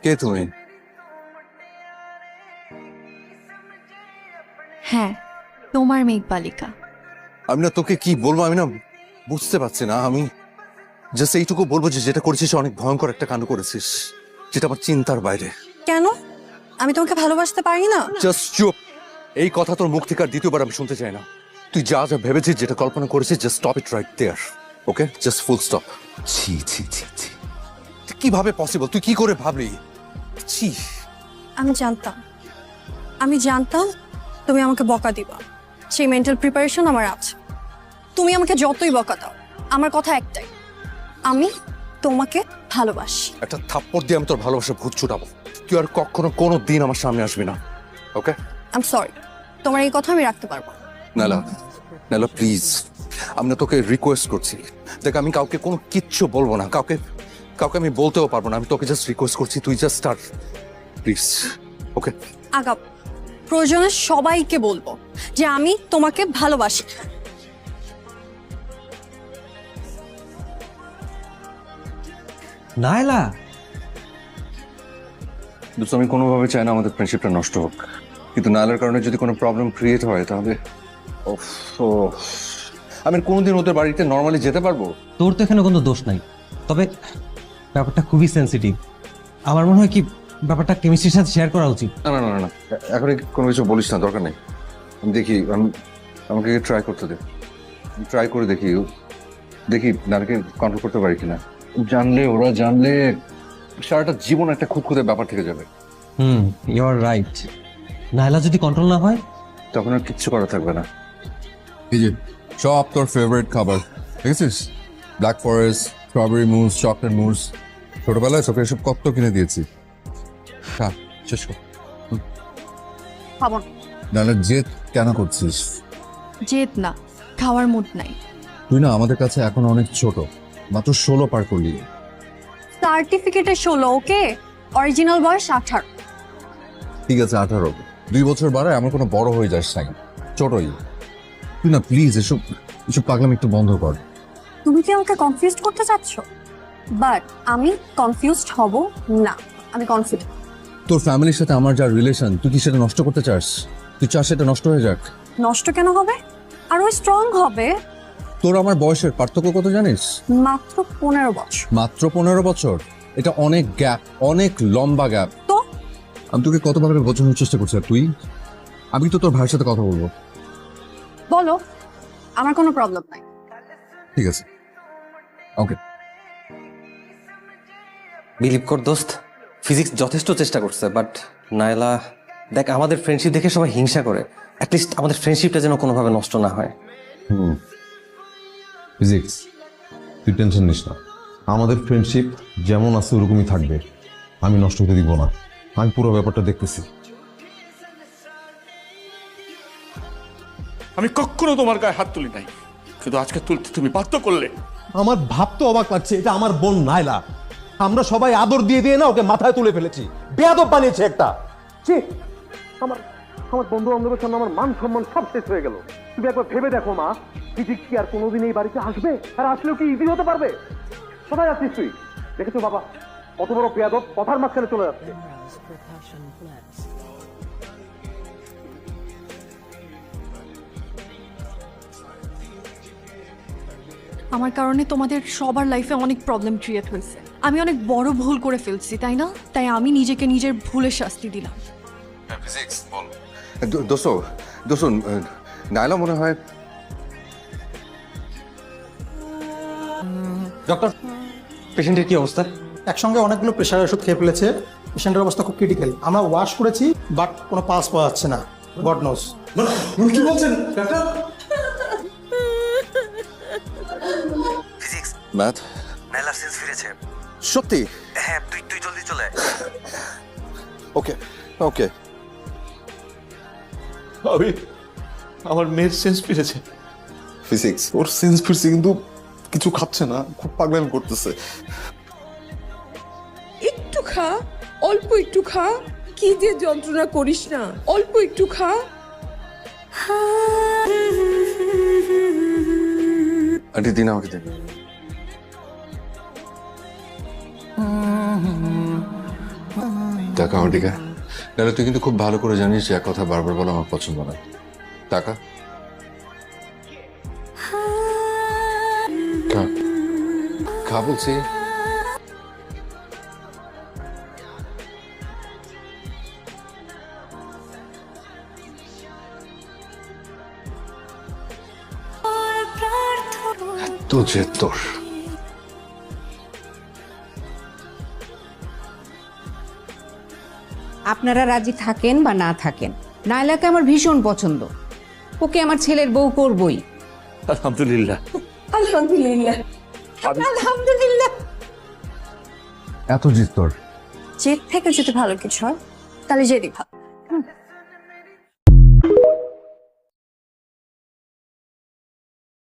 কে তুমি? হ্যাঁ, তোমার মেঘ বালিকা। আমি না তোকে কি বলবো, আমি না বুঝতে পারছি না। আমি জাস্ট এইটুকু বলবো যে যেটা করেছিস অনেক ভয়ঙ্কর একটা কাণ্ড করেছিস, যেটা আমার চিন্তার বাইরে। কেন? আমি তোমাকে ভালোবাসতে পারি না? জাস্ট চুপ। এই কথা তোর মুখ থেকে আর দ্বিতীয়বার আমি শুনতে চাই না। তুই যা যা ভেবেছিস, যেটা কল্পনা করেছিস, just stop it right there. Okay, just full stop. ছি ছি ছি ছি, কিভাবে পসিবল? তুই কি করে ভাবলি? ছি। আমি জানতাম তুমি আমাকে বকা দিবা, সেই মেন্টাল প্রিপারেশন আমার আছে। তুমি আমাকে যতই বকা দাও, আমার কথা একটাই, আমি তোমাকে ভালোবাসি। একটা থাপ্পড় দিয়ে আমি তোর ভালোবাসা ভূত ছুটাবো। তুই আর কখনো কোনো দিন আমার সামনে আসবি না। ওকে? আই এম সরি, তোমার এই কথা আমি রাখতে পারবো না। নালা, নালা প্লিজ, আমি না তোকে রিকোয়েস্ট করছি। দেখ, আমি কাউকে কোনো কিচ্ছু বলবো না, কাউকে আমি বলতেও পারবো না। আমি তোকে জাস্ট রিকোয়েস্ট করছি, তুই জাস্ট স্টার্ট প্লিজ। ওকে? আগাম প্রয়োজনে সবাইকে বলবো যে আমি তোমাকে ভালোবাসি। নাইলা, দোস্ত, আমি কোনোভাবে চাই না আমাদের ফ্রেন্ডশিপটা নষ্ট হোক, কিন্তু নালার কারণে যদি কোনো প্রবলেম ক্রিয়েট হয় তাহলে আমি কোনোদিন ওদের বাড়িতে নর্মালি যেতে পারবো? তোর তো এখানে কোনো দোষ নাই, তবে ব্যাপারটা খুবই সেন্সিটিভ। আমার মনে হয় কি ব্যাপারটা কেমিস্ট্রির সাথে শেয়ার করা উচিত। না না না না, এখন কোনো কিছু বলিস না, দরকার নেই। আমি দেখি, আমাকে ট্রাই করতে দে, ট্রাই করে দেখি নারকে কন্ট্রোল করতে পারি কিনা। ওরা জানলে সারাটা জীবন একটা খুঁতখুঁতে ব্যাপার থেকে যাবে। You R right. নাইলা যদি কন্ট্রোল না হয় তখন আর কিচ্ছু করা থাকবে না। এই যে সব তোর ফেভারিট খাবার, ঠিক আছে? ব্ল্যাক ফরেস্ট, স্ট্রবেরি মুস, চকলেট মুস, ছোটবেলায় তোকে এসব কত কিনে দিয়েছি। খা, শেষ কর। খাবো না। নাহলে জেদ কেন করছিস? জেদ না, খাওয়ার মুড নাই। তুই না আমাদের কাছে এখন অনেক ছোট, মাত্র 16 পার করলি। সার্টিফিকেটে 16, ওকে? অরিজিনাল বয়স 18। ঠিক আছে 18, 2 বছর বাড়ায় আমার কোনো বড় হয়ে যাস নাই, ছোটই। তুই না প্লিজ এসব পাগলামি একটু বন্ধ কর। তুমি কি আমাকে কনফিউজড করতে চাচ্ছ? বাট আমি কনফিউজড হব না, আমি কনফিডেন্ট। তোর ফ্যামিলির সাথে আমার যা রিলেশন, তুই কি সেটা নষ্ট করতে চাস? তুই চাস সেটা নষ্ট হয়ে যাক? নষ্ট কেন হবে? আরো স্ট্রং হবে। তোর আমার বয়সের পার্থক্য কত জানিস? মাত্র 15 বছর। মাত্র 15 বছর? এটা অনেক গ্যাপ, অনেক লম্বা গ্যাপ। তো আমি তোকে কতভাবে বোঝানোর চেষ্টা করছি, আর তুই? আমি তো তোর ভাইয়ের সাথে কথা বলবো। বলো, আমার কোনো প্রবলেম নাই। ঠিক আছে, ওকে। বিলিভ কর দোস্ত, ফিজিক্স যথেষ্ট চেষ্টা করছে, বাট নাইলা, দেখ আমাদের ফ্রেন্ডশিপ দেখে সবাই হিংসা করে। অ্যাটলিস্ট আমাদের ফ্রেন্ডশিপটা যেন কোনোভাবে নষ্ট না হয়। ফিজিক্স, তুই টেনশন নিস না, আমাদের ফ্রেন্ডশিপ যেমন আছে ওরকমই থাকবে। আমি নষ্ট হতে দিব না, আমি পুরো ব্যাপারটা দেখতেছি। আমি কখনো তোমার গায়ে হাত তুলি নাই, কিন্তু আজকে তুলতে তুমি বাধ্য করলে। আমার ভাবতে অবাক লাগছে, এটা আমার বোন নাইলা। আমরা সবাই আদর দিয়ে দিয়ে না ওকে মাথায় তুলে ফেলেছি, বেয়াদব বানিয়েছে একটা। ছি, আমার বন্ধু বান্ধবের সামনে আমার মান সম্মান সব শেষ হয়ে গেল। তুমি একবার ভেবে দেখো মা, ফিজিক্স কি আর কোনোদিন এই বাড়িতে আসবে? আর আসলেও কি ইজি হতে পারবে? কোথায় আছিস তুই? দেখেছো বাবা, কত বড় বেয়াদব, কথার মাঝখানে চলে যাচ্ছে। আমার কারণে তোমাদের সবার লাইফে অনেক প্রবলেম ক্রিয়েট হয়েছে। আমি অনেক বড় ভুল করে ফেলছি, তাই না? তাই আমি নিজেকে নিজের ভুলের শাস্তি দিলাম। ফিজিক্স বল। দোস্ত, নাইলা মনে হয়। ডক্টর, পেশেন্টের কি অবস্থা? একসঙ্গে অনেকগুলো প্রেশার ওষুধ খেয়ে ফেলেছে। পেশেন্টের অবস্থা খুব ক্রিটিক্যাল। আমরা ওয়াশ করেছি, বাট কোনো পাস পাওয়া যাচ্ছে না। God knows. কি বলছেন ডাক্তার? ফিজিক্স, ম্যাথ, নাইলার সেন্স ফিরেছে। সত্যি? হ্যাঁ, তুই জলদি চলে আয়। ওকে ওকে। আমার মেয়ের সেন্স ফিরেছে। ফিজিক্স, ওর সেন্স ফিরছে, কিন্তু কিছু খাচ্ছে না, খুব পাগলামি করতেছে। একটু খা, অল্প একটু খা, কি যে যন্ত্রণা করিস না, অল্প একটু খা। আন্টি দিন আমাকে দিন। টাকা আমার দিকে। তাহলে তুই কিন্তু খুব ভালো করে জানিস যে এক কথা বারবার বলা আমার পছন্দ না। টাকা খা, খা বলছি। এত যে তোর আপনারা রাজি থাকেন বা না থাকেন, নাইলাকে আমার ভীষণ পছন্দ। ওকে আমার ছেলের বউ করবই। আলহামদুলিল্লাহ। আলহামদুলিল্লাহ, আলহামদুলিল্লাহ। এত জিত তোর। জেদ থেকে যদি ভালো কিছু হয় তাহলে জেদই ভালো।